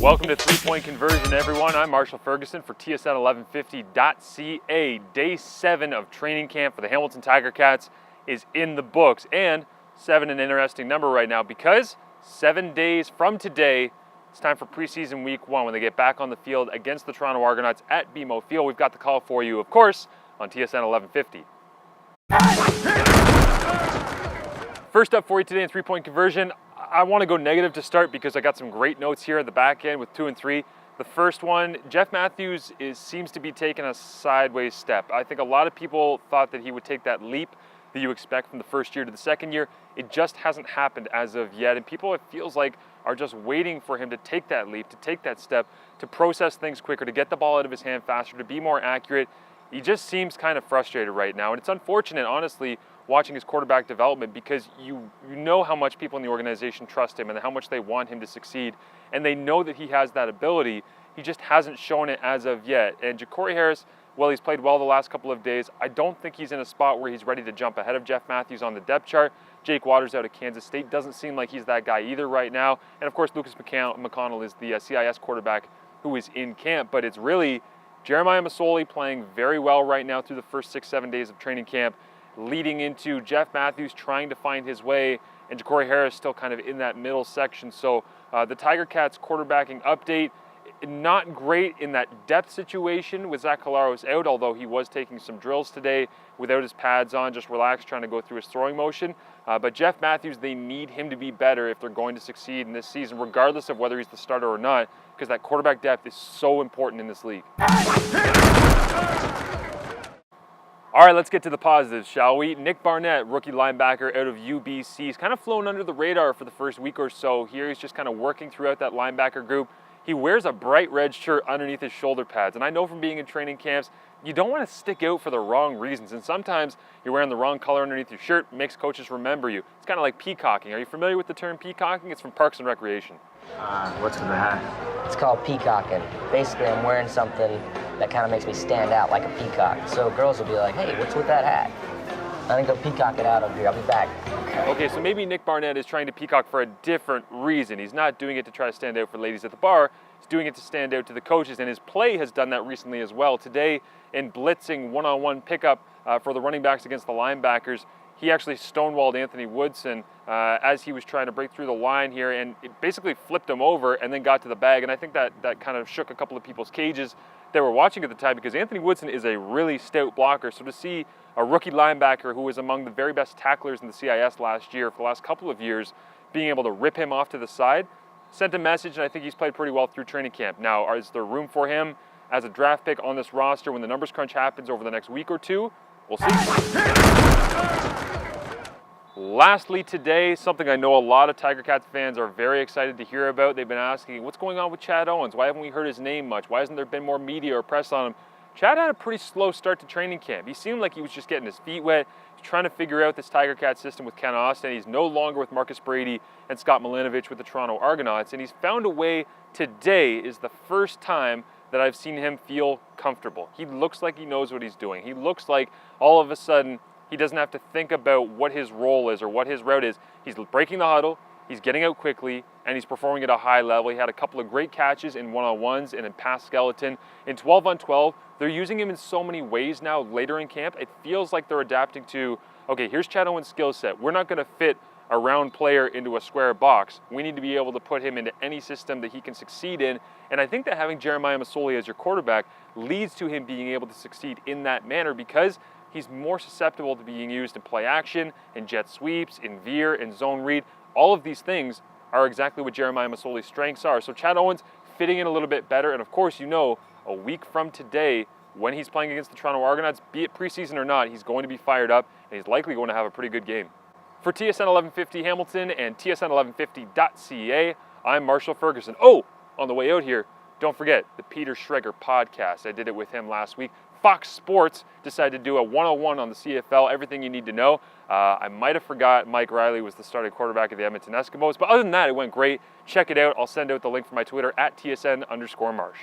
Welcome to 3-Point Conversion, everyone. I'm Marshall Ferguson for TSN1150.ca. Day 7 of training camp for the Hamilton Tiger Cats is in the books. And 7, an interesting number right now, because 7 days from today, it's time for preseason week 1 when they get back on the field against the Toronto Argonauts at BMO Field. We've got the call for you, of course, on TSN 1150. First up for you today in 3-Point Conversion, I want to go negative to start because I got some great notes here at the back end with 2 and 3. The first one, Jeff Matthews seems to be taking a sideways step. I think a lot of people thought that he would take that leap that you expect from the first year to the second year. It just hasn't happened as of yet, and people, it feels like, are just waiting for him to take that leap, to take that step, to process things quicker, to get the ball out of his hand faster, to be more accurate. He just seems kind of frustrated right now, and it's unfortunate, honestly, watching his quarterback development, because you know how much people in the organization trust him and how much they want him to succeed, and they know that he has that ability. He just hasn't shown it as of yet. And Jacory Harris, well, he's played well the last couple of days. I don't think he's in a spot where he's ready to jump ahead of Jeff Matthews on the depth chart. Jake Waters out of Kansas State doesn't seem like he's that guy either right now. And of course, Lucas McConnell is the CIS quarterback who is in camp, but it's really Jeremiah Masoli playing very well right now through the first 6-7 days of training camp, leading into Jeff Matthews trying to find his way, and Jacory Harris still kind of in that middle section. So the Tiger Cats quarterbacking update, not great in that depth situation with Zach Collaros out, although he was taking some drills today without his pads on, just relaxed, trying to go through his throwing motion. But Jeff Matthews, they need him to be better if they're going to succeed in this season, regardless of whether he's the starter or not, because that quarterback depth is so important in this league. All right, let's get to the positives, shall we? Nick Barnett, rookie linebacker out of UBC. He's kind of flown under the radar for the first week or so here. He's just kind of working throughout that linebacker group. He wears a bright red shirt underneath his shoulder pads. And I know from being in training camps, you don't want to stick out for the wrong reasons. And sometimes you're wearing the wrong color underneath your shirt, makes coaches remember you. It's kind of like peacocking. Are you familiar with the term peacocking? It's from Parks and Recreation. What's in the hat? It's called peacocking. Basically, I'm wearing something that kind of makes me stand out like a peacock. So girls will be like, hey, what's with that hat? I think I'll peacock it out over here. I'll be back. Okay, so maybe Nick Barnett is trying to peacock for a different reason. He's not doing it to try to stand out for ladies at the bar. He's doing it to stand out to the coaches, and his play has done that recently as well. Today, in blitzing one-on-one pickup for the running backs against the linebackers, he actually stonewalled Anthony Woodson as he was trying to break through the line here, and it basically flipped him over and then got to the bag. And I think that kind of shook a couple of people's cages that were watching at the time, because Anthony Woodson is a really stout blocker. So to see a rookie linebacker who was among the very best tacklers in the CIS last year for the last couple of years, being able to rip him off to the side, sent a message, and I think he's played pretty well through training camp. Now, is there room for him as a draft pick on this roster when the numbers crunch happens over the next week or two? We'll see. Lastly today, something I know a lot of Tiger Cats fans are very excited to hear about. They've been asking, what's going on with Chad Owens? Why haven't we heard his name much? Why hasn't there been more media or press on him? Chad had a pretty slow start to training camp. He seemed like he was just getting his feet wet. He's trying to figure out this Tiger Cat system with Ken Austin. He's no longer with Marcus Brady and Scott Milinovich with the Toronto Argonauts. And he's found a way. Today is the first time that I've seen him feel comfortable. He looks like he knows what he's doing. He looks like all of a sudden he doesn't have to think about what his role is or what his route is. He's breaking the huddle, he's getting out quickly, and he's performing at a high level. He had a couple of great catches in one-on-ones and in pass skeleton. In 12-on-12, they're using him in so many ways now later in camp. It feels like they're adapting to, okay, here's Chad Owens' skill set. We're not going to fit a round player into a square box. We need to be able to put him into any system that he can succeed in. And I think that having Jeremiah Masoli as your quarterback leads to him being able to succeed in that manner, because he's more susceptible to being used in play action, in jet sweeps, in veer, in zone read. All of these things are exactly what Jeremiah Masoli's strengths are. So Chad Owens fitting in a little bit better. And of course, you know, a week from today, when he's playing against the Toronto Argonauts, be it preseason or not, he's going to be fired up, and he's likely going to have a pretty good game. For TSN 1150 Hamilton and TSN1150.ca, I'm Marshall Ferguson. Oh, on the way out here, don't forget the Peter Schrager podcast. I did it with him last week. Fox Sports decided to do a 101 on the CFL, everything you need to know. I might have forgot Mike Riley was the starting quarterback of the Edmonton Eskimos, but other than that, it went great. Check it out. I'll send out the link for my Twitter at TSN_Marsh.